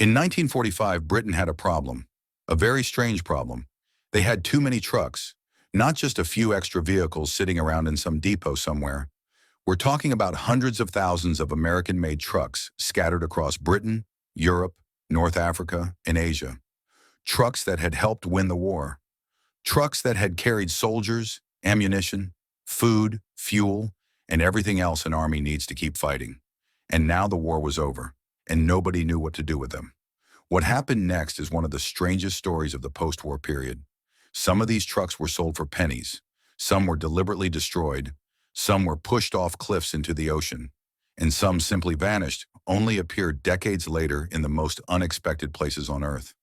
In 1945, Britain had a problem, a very strange problem. They had too many trucks, not just a few extra vehicles sitting around in some depot somewhere. We're talking about hundreds of thousands of American-made trucks scattered across Britain, Europe, North Africa, and Asia. Trucks that had helped win the war. Trucks that had carried soldiers, ammunition, food, fuel, and everything else an army needs to keep fighting. And now the war was over, and nobody knew what to do with them. What happened next is one of the strangest stories of the post-war period. Some of these trucks were sold for pennies. Some were deliberately destroyed. Some were pushed off cliffs into the ocean. And some simply vanished, only appeared decades later in the most unexpected places on Earth.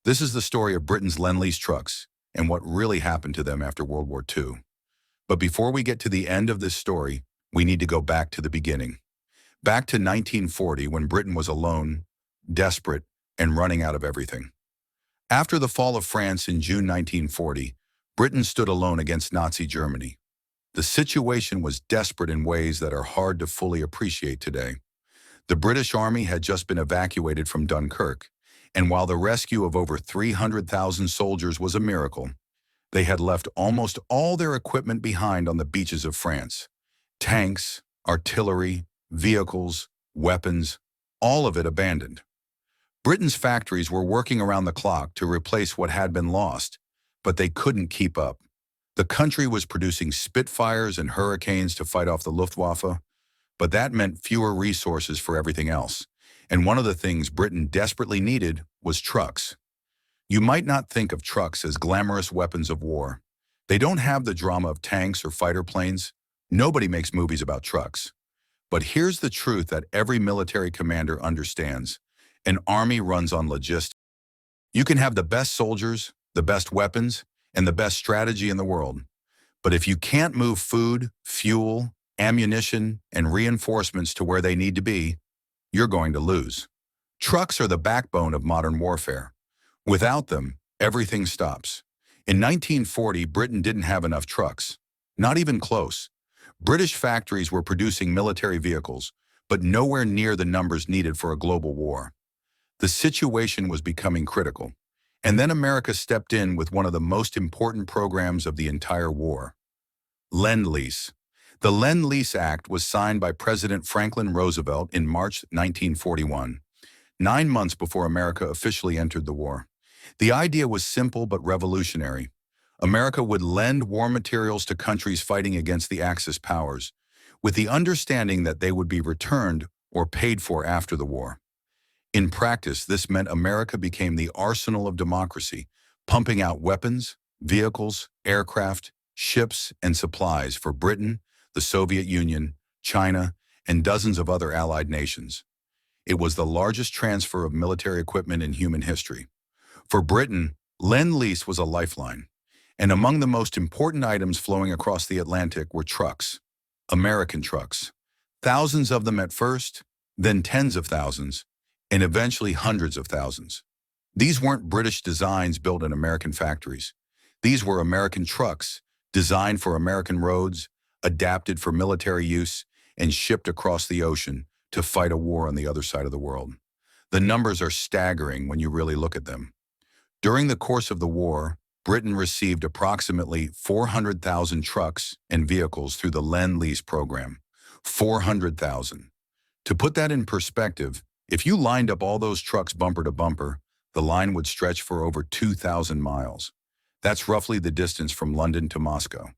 This is the story of Britain's Lend-Lease trucks and what really happened to them after World War II. But before we get to the end of this story, we need to go back to the beginning. Back to 1940, when Britain was alone, desperate, and running out of everything. After the fall of France in June 1940, Britain stood alone against Nazi Germany. The situation was desperate in ways that are hard to fully appreciate today. The British Army had just been evacuated from Dunkirk, and while the rescue of over 300,000 soldiers was a miracle, they had left almost all their equipment behind on the beaches of France. Tanks, artillery, vehicles, weapons, all of it abandoned. Britain's factories were working around the clock to replace what had been lost, but they couldn't keep up. The country was producing Spitfires and Hurricanes to fight off the Luftwaffe, but that meant fewer resources for everything else. And one of the things Britain desperately needed was trucks. You might not think of trucks as glamorous weapons of war. They don't have the drama of tanks or fighter planes. Nobody makes movies about trucks. But here's the truth that every military commander understands. An army runs on logistics. You can have the best soldiers, the best weapons, and the best strategy in the world. But if you can't move food, fuel, ammunition, and reinforcements to where they need to be, you're going to lose. Trucks are the backbone of modern warfare. Without them, everything stops. In 1940, Britain didn't have enough trucks. Not even close. British factories were producing military vehicles, but nowhere near the numbers needed for a global war. The situation was becoming critical. And then America stepped in with one of the most important programs of the entire war. Lend-Lease. The Lend-Lease Act was signed by President Franklin Roosevelt in March 1941, 9 months before America officially entered the war. The idea was simple but revolutionary. America would lend war materials to countries fighting against the Axis powers, with the understanding that they would be returned or paid for after the war. In practice, this meant America became the arsenal of democracy, pumping out weapons, vehicles, aircraft, ships, and supplies for Britain, the Soviet Union, China, and dozens of other allied nations. It was the largest transfer of military equipment in human history. For Britain, Lend-Lease was a lifeline, and among the most important items flowing across the Atlantic were trucks, American trucks. Thousands of them at first, then tens of thousands, and eventually hundreds of thousands. These weren't British designs built in American factories. These were American trucks, designed for American roads, adapted for military use, and shipped across the ocean to fight a war on the other side of the world. The numbers are staggering when you really look at them. During the course of the war, Britain received approximately 400,000 trucks and vehicles through the Lend-Lease program. 400,000. To put that in perspective, if you lined up all those trucks bumper to bumper, the line would stretch for over 2,000 miles. That's roughly the distance from London to Moscow.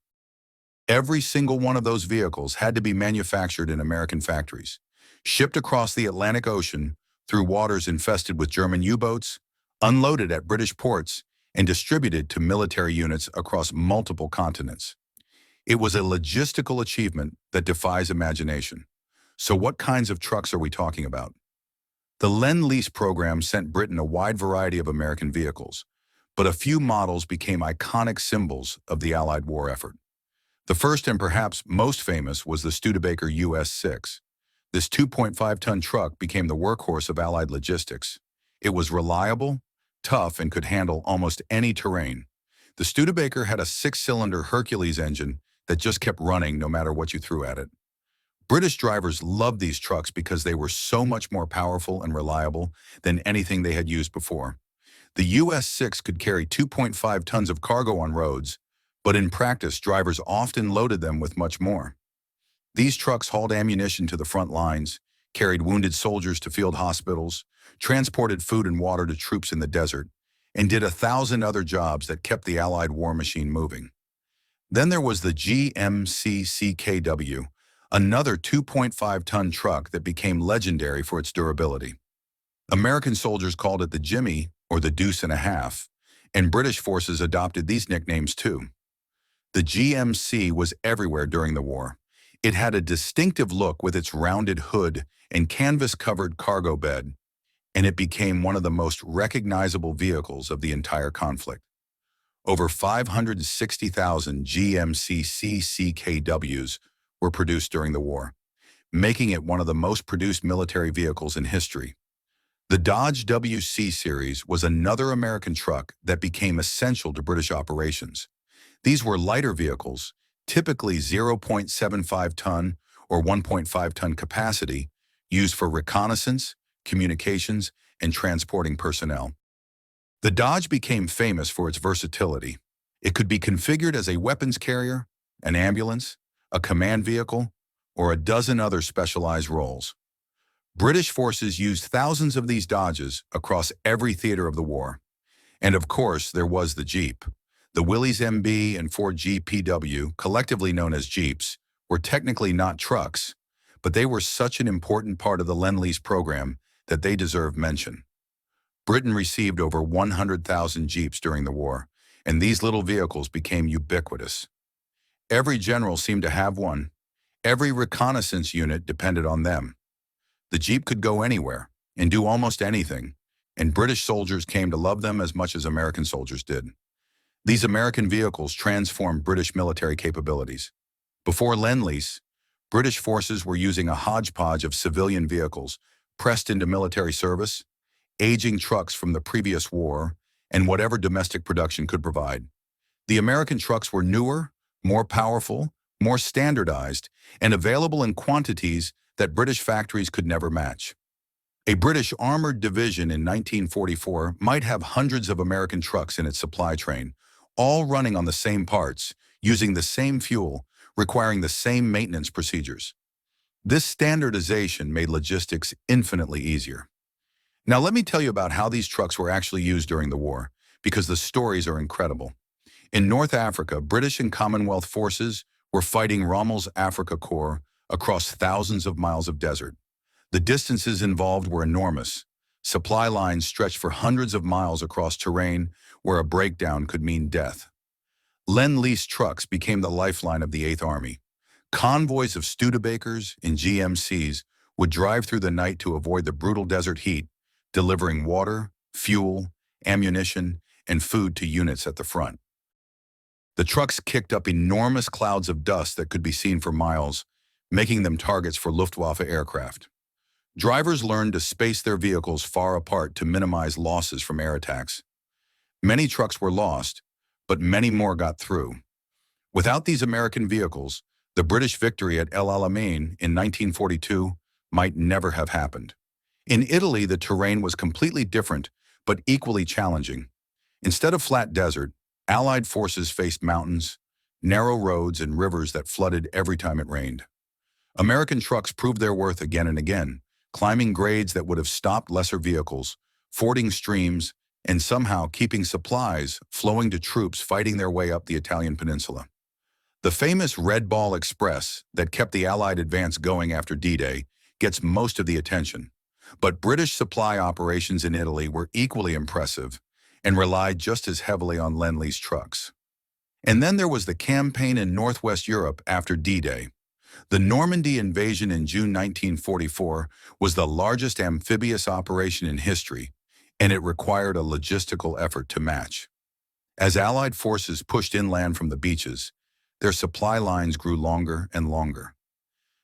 Every single one of those vehicles had to be manufactured in American factories, shipped across the Atlantic Ocean through waters infested with German U-boats, unloaded at British ports, and distributed to military units across multiple continents. It was a logistical achievement that defies imagination. So what kinds of trucks are we talking about? The Lend-Lease program sent Britain a wide variety of American vehicles, but a few models became iconic symbols of the Allied war effort. The first and perhaps most famous was the Studebaker US-6. This 2.5-ton truck became the workhorse of Allied logistics. It was reliable, tough, and could handle almost any terrain. The Studebaker had a 6-cylinder Hercules engine that just kept running no matter what you threw at it. British drivers loved these trucks because they were so much more powerful and reliable than anything they had used before. The US-6 could carry 2.5 tons of cargo on roads, but in practice, drivers often loaded them with much more. These trucks hauled ammunition to the front lines, carried wounded soldiers to field hospitals, transported food and water to troops in the desert, and did 1,000 other jobs that kept the Allied war machine moving. Then there was the GMC another 2.5-ton truck that became legendary for its durability. American soldiers called it the Jimmy, or the Deuce and a Half, and British forces adopted these nicknames too. The GMC was everywhere during the war. It had a distinctive look with its rounded hood and canvas-covered cargo bed, and it became one of the most recognizable vehicles of the entire conflict. Over 560,000 GMC CKWs were produced during the war, making it one of the most produced military vehicles in history. The Dodge WC series was another American truck that became essential to British operations. These were lighter vehicles, typically 0.75-ton or 1.5-ton capacity, used for reconnaissance, communications, and transporting personnel. The Dodge became famous for its versatility. It could be configured as a weapons carrier, an ambulance, a command vehicle, or a dozen other specialized roles. British forces used thousands of these Dodges across every theater of the war. And of course, there was the Jeep. The Willys MB and Ford GPW, collectively known as Jeeps, were technically not trucks, but they were such an important part of the Lend-Lease program that they deserve mention. Britain received over 100,000 Jeeps during the war, and these little vehicles became ubiquitous. Every general seemed to have one. Every reconnaissance unit depended on them. The Jeep could go anywhere and do almost anything, and British soldiers came to love them as much as American soldiers did. These American vehicles transformed British military capabilities. Before Lend-Lease, British forces were using a hodgepodge of civilian vehicles pressed into military service, aging trucks from the previous war, and whatever domestic production could provide. The American trucks were newer, more powerful, more standardized, and available in quantities that British factories could never match. A British armored division in 1944 might have hundreds of American trucks in its supply train, all running on the same parts, using the same fuel, requiring the same maintenance procedures. This standardization made logistics infinitely easier. Now let me tell you about how these trucks were actually used during the war, because the stories are incredible. In North Africa, British and Commonwealth forces were fighting Rommel's Afrika Korps across thousands of miles of desert. The distances involved were enormous. Supply lines stretched for hundreds of miles across terrain where a breakdown could mean death. Lend-Lease trucks became the lifeline of the 8th Army. Convoys of Studebakers and GMCs would drive through the night to avoid the brutal desert heat, delivering water, fuel, ammunition, and food to units at the front. The trucks kicked up enormous clouds of dust that could be seen for miles, making them targets for Luftwaffe aircraft. Drivers learned to space their vehicles far apart to minimize losses from air attacks. Many trucks were lost, but many more got through. Without these American vehicles, the British victory at El Alamein in 1942 might never have happened. In Italy, the terrain was completely different, but equally challenging. Instead of flat desert, Allied forces faced mountains, narrow roads, and rivers that flooded every time it rained. American trucks proved their worth again and again, climbing grades that would have stopped lesser vehicles, fording streams, and somehow keeping supplies flowing to troops fighting their way up the Italian peninsula. The famous Red Ball Express that kept the Allied advance going after D-Day gets most of the attention, but British supply operations in Italy were equally impressive and relied just as heavily on Lend-Lease trucks. And then there was the campaign in Northwest Europe after D-Day. The Normandy invasion in June 1944 was the largest amphibious operation in history, and it required a logistical effort to match. As Allied forces pushed inland from the beaches, their supply lines grew longer and longer.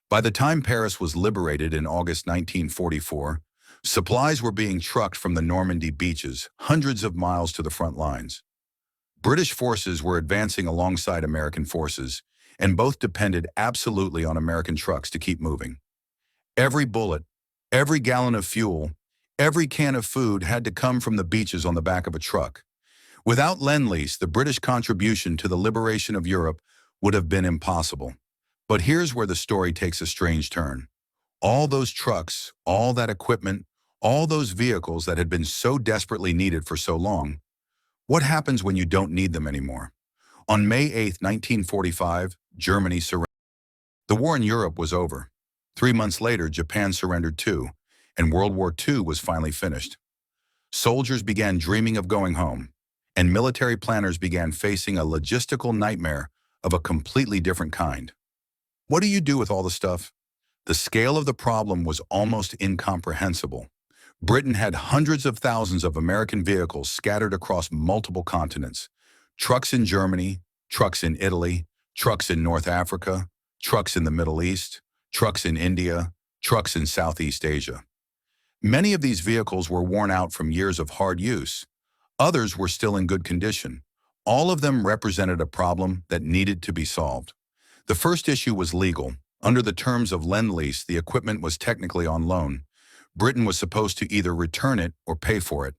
By the time Paris was liberated in August 1944, supplies were being trucked from the Normandy beaches hundreds of miles to the front lines. British forces were advancing alongside American forces, and both depended absolutely on American trucks to keep moving. Every bullet, every gallon of fuel, every can of food had to come from the beaches on the back of a truck. Without Lend-Lease, the British contribution to the liberation of Europe would have been impossible. But here's where the story takes a strange turn. All those trucks, all that equipment, all those vehicles that had been so desperately needed for so long, what happens when you don't need them anymore? On May 8, 1945, Germany surrendered. The war in Europe was over. 3 months later, Japan surrendered too, and World War II was finally finished. Soldiers began dreaming of going home, and military planners began facing a logistical nightmare of a completely different kind. What do you do with all the stuff? The scale of the problem was almost incomprehensible. Britain had hundreds of thousands of American vehicles scattered across multiple continents. Trucks in Germany, trucks in Italy, trucks in North Africa, trucks in the Middle East, trucks in India, trucks in Southeast Asia. Many of these vehicles were worn out from years of hard use. Others were still in good condition. All of them represented a problem that needed to be solved. The first issue was legal. Under the terms of Lend-Lease, the equipment was technically on loan. Britain was supposed to either return it or pay for it.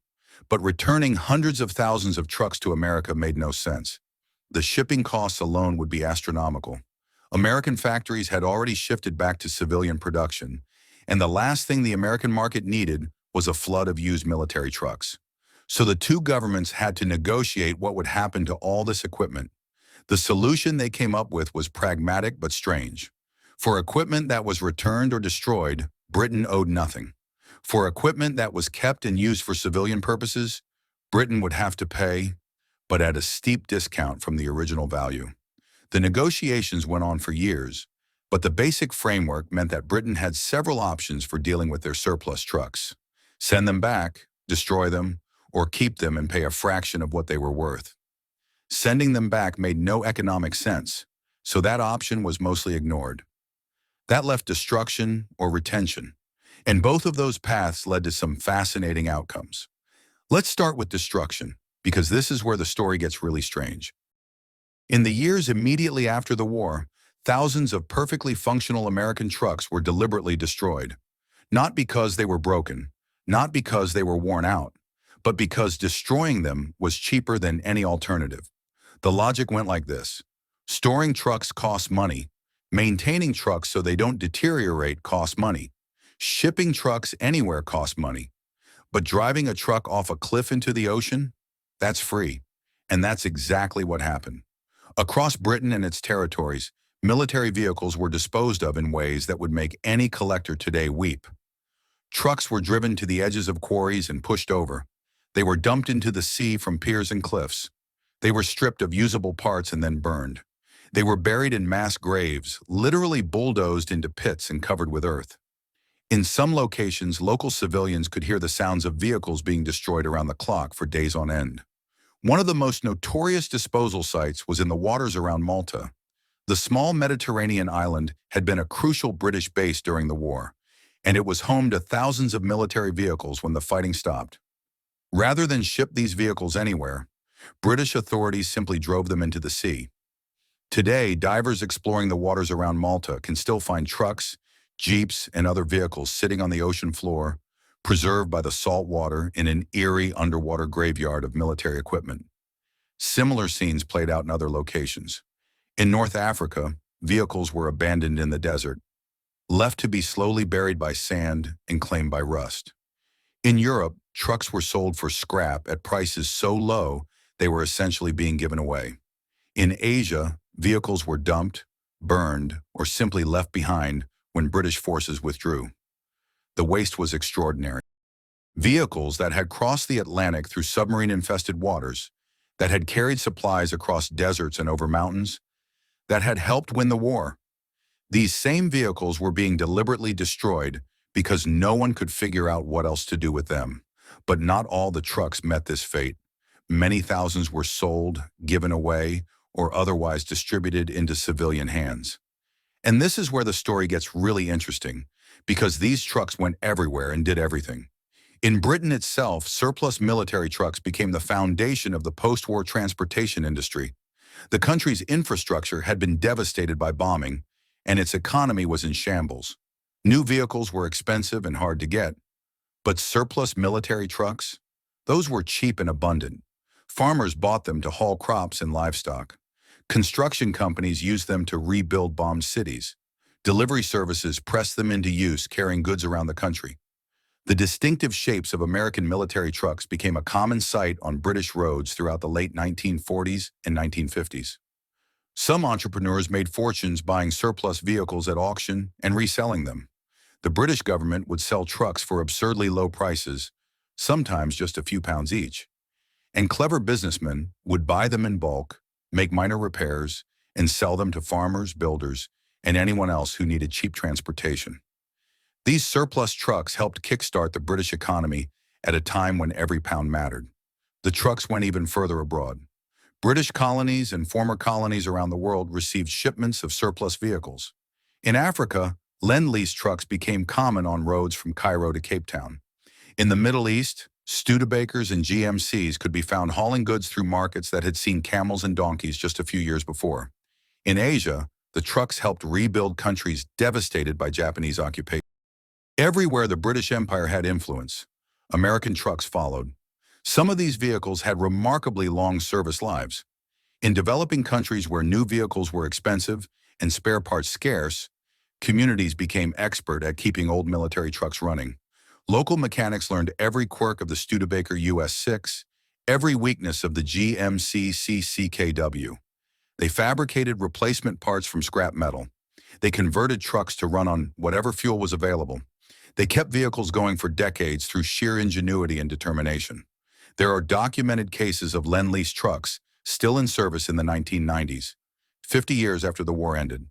But returning hundreds of thousands of trucks to America made no sense. The shipping costs alone would be astronomical. American factories had already shifted back to civilian production, and the last thing the American market needed was a flood of used military trucks. So the two governments had to negotiate what would happen to all this equipment. The solution they came up with was pragmatic but strange. For equipment that was returned or destroyed, Britain owed nothing. For equipment that was kept and used for civilian purposes, Britain would have to pay, but at a steep discount from the original value. The negotiations went on for years, but the basic framework meant that Britain had several options for dealing with their surplus trucks. Send them back, destroy them, or keep them and pay a fraction of what they were worth. Sending them back made no economic sense, so that option was mostly ignored. That left destruction or retention, and both of those paths led to some fascinating outcomes. Let's start with destruction, because this is where the story gets really strange. In the years immediately after the war, thousands of perfectly functional American trucks were deliberately destroyed. Not because they were broken, not because they were worn out, but because destroying them was cheaper than any alternative. The logic went like this. Storing trucks costs money. Maintaining trucks so they don't deteriorate costs money. Shipping trucks anywhere costs money. But driving a truck off a cliff into the ocean? That's free. And that's exactly what happened. Across Britain and its territories, military vehicles were disposed of in ways that would make any collector today weep. Trucks were driven to the edges of quarries and pushed over. They were dumped into the sea from piers and cliffs. They were stripped of usable parts and then burned. They were buried in mass graves, literally bulldozed into pits and covered with earth. In some locations, local civilians could hear the sounds of vehicles being destroyed around the clock for days on end. One of the most notorious disposal sites was in the waters around Malta. The small Mediterranean island had been a crucial British base during the war, and it was home to thousands of military vehicles when the fighting stopped. Rather than ship these vehicles anywhere, British authorities simply drove them into the sea. Today, divers exploring the waters around Malta can still find trucks, jeeps, and other vehicles sitting on the ocean floor, preserved by the salt water in an eerie underwater graveyard of military equipment. Similar scenes played out in other locations. In North Africa, vehicles were abandoned in the desert, left to be slowly buried by sand and claimed by rust. In Europe, trucks were sold for scrap at prices so low they were essentially being given away. In Asia, vehicles were dumped, burned, or simply left behind when British forces withdrew. The waste was extraordinary. Vehicles that had crossed the Atlantic through submarine-infested waters, that had carried supplies across deserts and over mountains, that had helped win the war. These same vehicles were being deliberately destroyed because no one could figure out what else to do with them. But not all the trucks met this fate. Many thousands were sold, given away, or otherwise distributed into civilian hands. And this is where the story gets really interesting, because these trucks went everywhere and did everything. In Britain itself, surplus military trucks became the foundation of the post-war transportation industry. The country's infrastructure had been devastated by bombing, and its economy was in shambles. New vehicles were expensive and hard to get, but surplus military trucks? Those were cheap and abundant. Farmers bought them to haul crops and livestock. Construction companies used them to rebuild bombed cities. Delivery services pressed them into use, carrying goods around the country. The distinctive shapes of American military trucks became a common sight on British roads throughout the late 1940s and 1950s. Some entrepreneurs made fortunes buying surplus vehicles at auction and reselling them. The British government would sell trucks for absurdly low prices, sometimes just a few pounds each. And clever businessmen would buy them in bulk, make minor repairs, and sell them to farmers, builders, and anyone else who needed cheap transportation. These surplus trucks helped kickstart the British economy at a time when every pound mattered. The trucks went even further abroad. British colonies and former colonies around the world received shipments of surplus vehicles. In Africa, Lend-Lease trucks became common on roads from Cairo to Cape Town. In the Middle East, Studebakers and GMCs could be found hauling goods through markets that had seen camels and donkeys just a few years before. In Asia, the trucks helped rebuild countries devastated by Japanese occupation. Everywhere the British Empire had influence, American trucks followed. Some of these vehicles had remarkably long service lives. In developing countries where new vehicles were expensive and spare parts scarce, communities became expert at keeping old military trucks running. Local mechanics learned every quirk of the Studebaker US-6, every weakness of the GMC CCKW. They fabricated replacement parts from scrap metal. They converted trucks to run on whatever fuel was available. They kept vehicles going for decades through sheer ingenuity and determination. There are documented cases of Lend-Lease trucks still in service in the 1990s, 50 years after the war ended.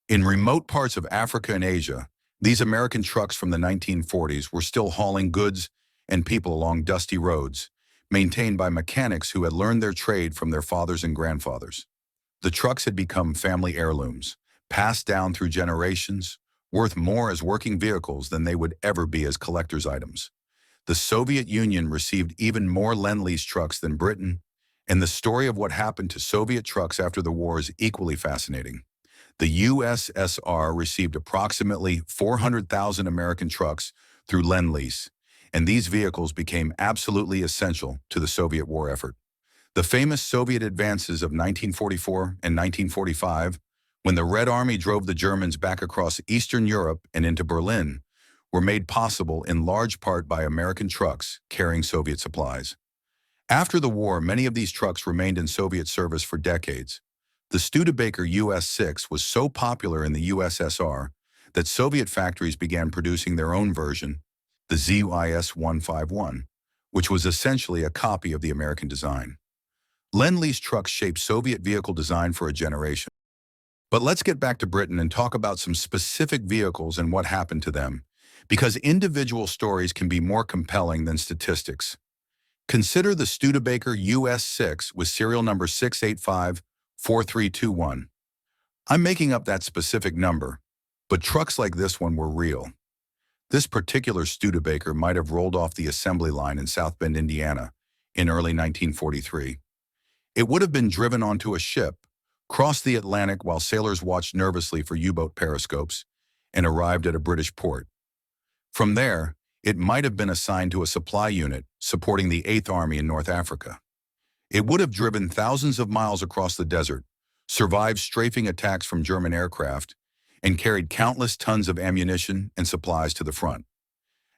In remote parts of Africa and Asia, these American trucks from the 1940s were still hauling goods and people along dusty roads, maintained by mechanics who had learned their trade from their fathers and grandfathers. The trucks had become family heirlooms, passed down through generations, worth more as working vehicles than they would ever be as collector's items. The Soviet Union received even more Lend-Lease trucks than Britain, and the story of what happened to Soviet trucks after the war is equally fascinating. The USSR received approximately 400,000 American trucks through Lend-Lease, and these vehicles became absolutely essential to the Soviet war effort. The famous Soviet advances of 1944 and 1945, when the Red Army drove the Germans back across Eastern Europe and into Berlin, were made possible in large part by American trucks carrying Soviet supplies. After the war, many of these trucks remained in Soviet service for decades. The Studebaker US-6 was so popular in the USSR that Soviet factories began producing their own version, the ZYS-151, which was essentially a copy of the American design. Lend-Lease trucks shaped Soviet vehicle design for a generation. But let's get back to Britain and talk about some specific vehicles and what happened to them, because individual stories can be more compelling than statistics. Consider the Studebaker US-6 with serial number 6854321. I'm making up that specific number, but trucks like this one were real. This particular Studebaker might have rolled off the assembly line in South Bend, Indiana, in early 1943. It would have been driven onto a ship, crossed the Atlantic while sailors watched nervously for U-boat periscopes, and arrived at a British port. From there, it might have been assigned to a supply unit supporting the 8th Army in North Africa. It would have driven thousands of miles across the desert, survived strafing attacks from German aircraft, and carried countless tons of ammunition and supplies to the front.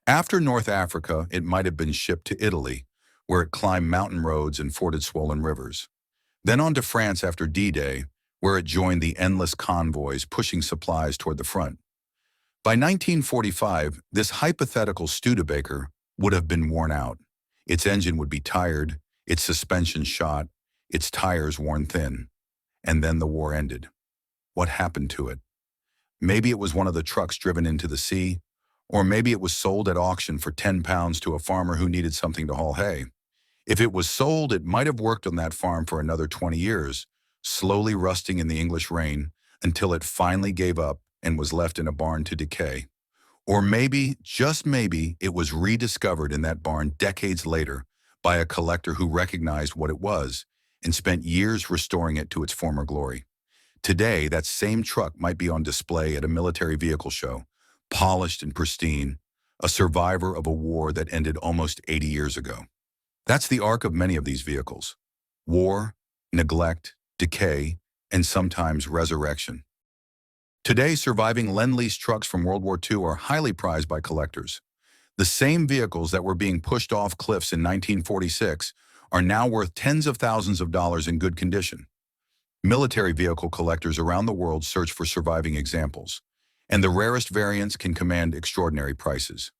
After North Africa, it might have been shipped to Italy, where it climbed mountain roads and forded swollen rivers. Then on to France after D-Day, where it joined the endless convoys pushing supplies toward the front. By 1945, this hypothetical Studebaker would have been worn out. Its engine would be tired, its suspension shot, its tires worn thin. And then the war ended. What happened to it? Maybe it was one of the trucks driven into the sea, or maybe it was sold at auction for 10 pounds to a farmer who needed something to haul hay. If it was sold, it might have worked on that farm for another 20 years, slowly rusting in the English rain until it finally gave up and was left in a barn to decay. Or maybe, just maybe, it was rediscovered in that barn decades later by a collector who recognized what it was and spent years restoring it to its former glory. Today, that same truck might be on display at a military vehicle show, polished and pristine, a survivor of a war that ended almost 80 years ago. That's the arc of many of these vehicles: war, neglect, decay, and sometimes resurrection. Today, surviving Lend-Lease trucks from World War II are highly prized by collectors. The same vehicles that were being pushed off cliffs in 1946 are now worth tens of thousands of dollars in good condition. Military vehicle collectors around the world search for surviving examples, and the rarest variants can command extraordinary prices.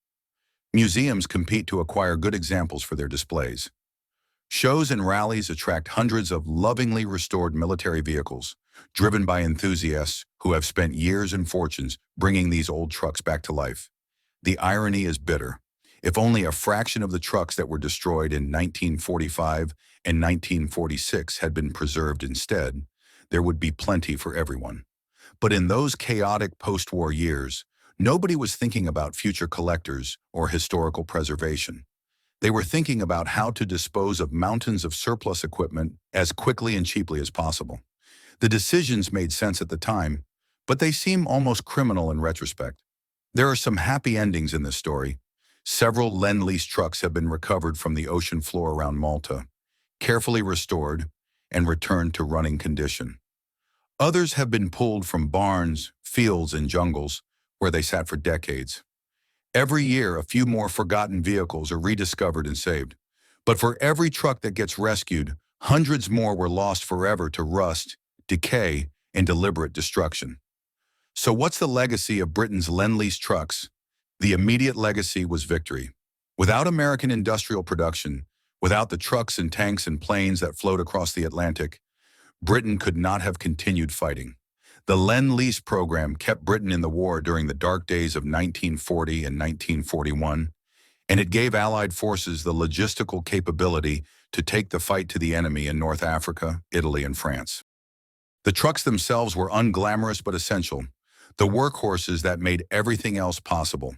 Museums compete to acquire good examples for their displays. Shows and rallies attract hundreds of lovingly restored military vehicles, driven by enthusiasts who have spent years and fortunes bringing these old trucks back to life. The irony is bitter. If only a fraction of the trucks that were destroyed in 1945 and 1946 had been preserved instead, there would be plenty for everyone. But in those chaotic post-war years, nobody was thinking about future collectors or historical preservation. They were thinking about how to dispose of mountains of surplus equipment as quickly and cheaply as possible. The decisions made sense at the time, but they seem almost criminal in retrospect. There are some happy endings in this story. Several Lend-Lease trucks have been recovered from the ocean floor around Malta, carefully restored, and returned to running condition. Others have been pulled from barns, fields, and jungles where they sat for decades. Every year, a few more forgotten vehicles are rediscovered and saved. But for every truck that gets rescued, hundreds more were lost forever to rust, decay, and deliberate destruction. So what's the legacy of Britain's Lend-Lease trucks? The immediate legacy was victory. Without American industrial production, without the trucks and tanks and planes that flowed across the Atlantic, Britain could not have continued fighting. The Lend-Lease program kept Britain in the war during the dark days of 1940 and 1941, and it gave Allied forces the logistical capability to take the fight to the enemy in North Africa, Italy, and France. The trucks themselves were unglamorous but essential, the workhorses that made everything else possible.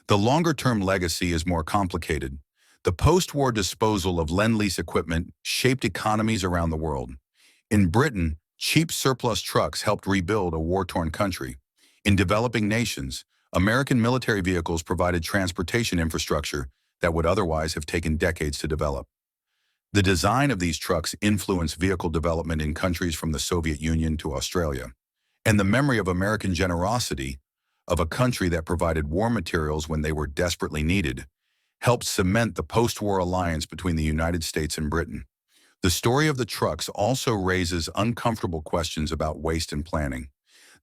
The longer-term legacy is more complicated. The post-war disposal of Lend-Lease equipment shaped economies around the world. In Britain, cheap surplus trucks helped rebuild a war-torn country. In developing nations, American military vehicles provided transportation infrastructure that would otherwise have taken decades to develop. The design of these trucks influenced vehicle development in countries from the Soviet Union to Australia. And the memory of American generosity, of a country that provided war materials when they were desperately needed, helped cement the post-war alliance between the United States and Britain. The story of the trucks also raises uncomfortable questions about waste and planning.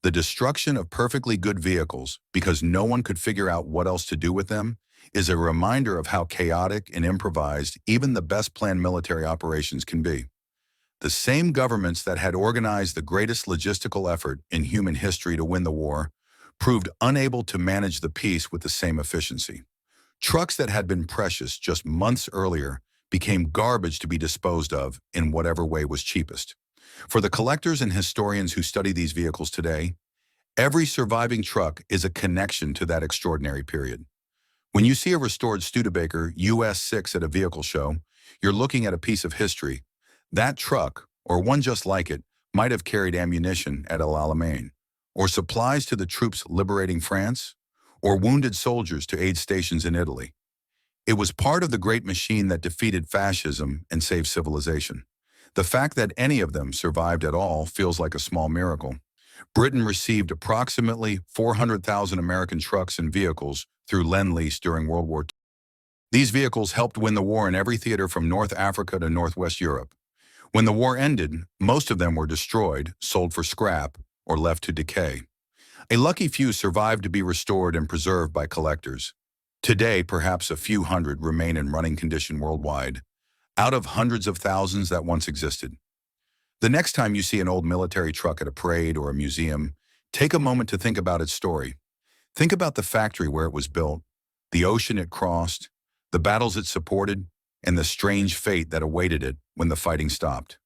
The destruction of perfectly good vehicles, because no one could figure out what else to do with them, is a reminder of how chaotic and improvised even the best-planned military operations can be. The same governments that had organized the greatest logistical effort in human history to win the war proved unable to manage the peace with the same efficiency. Trucks that had been precious just months earlier became garbage to be disposed of in whatever way was cheapest. For the collectors and historians who study these vehicles today, every surviving truck is a connection to that extraordinary period. When you see a restored Studebaker US-6 at a vehicle show, you're looking at a piece of history. That truck, or one just like it, might have carried ammunition at El Alamein, or supplies to the troops liberating France, or wounded soldiers to aid stations in Italy. It was part of the great machine that defeated fascism and saved civilization. The fact that any of them survived at all feels like a small miracle. Britain received approximately 400,000 American trucks and vehicles through Lend-Lease during World War II. These vehicles helped win the war in every theater from North Africa to Northwest Europe. When the war ended, most of them were destroyed, sold for scrap, or left to decay. A lucky few survived to be restored and preserved by collectors. Today, perhaps a few hundred remain in running condition worldwide, out of hundreds of thousands that once existed. The next time you see an old military truck at a parade or a museum, take a moment to think about its story. Think about the factory where it was built, the ocean it crossed, the battles it supported, and the strange fate that awaited it when the fighting stopped.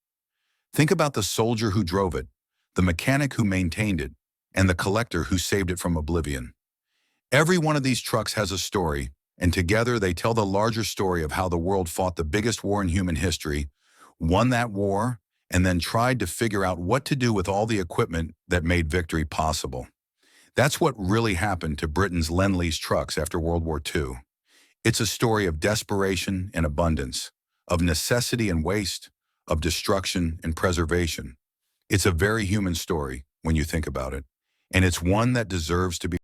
Think about the soldier who drove it, the mechanic who maintained it, and the collector who saved it from oblivion. Every one of these trucks has a story, and together they tell the larger story of how the world fought the biggest war in human history, won that war, and then tried to figure out what to do with all the equipment that made victory possible. That's what really happened to Britain's Lend-Lease trucks after World War II. It's a story of desperation and abundance, of necessity and waste, of destruction and preservation. It's a very human story when you think about it, and it's one that deserves to be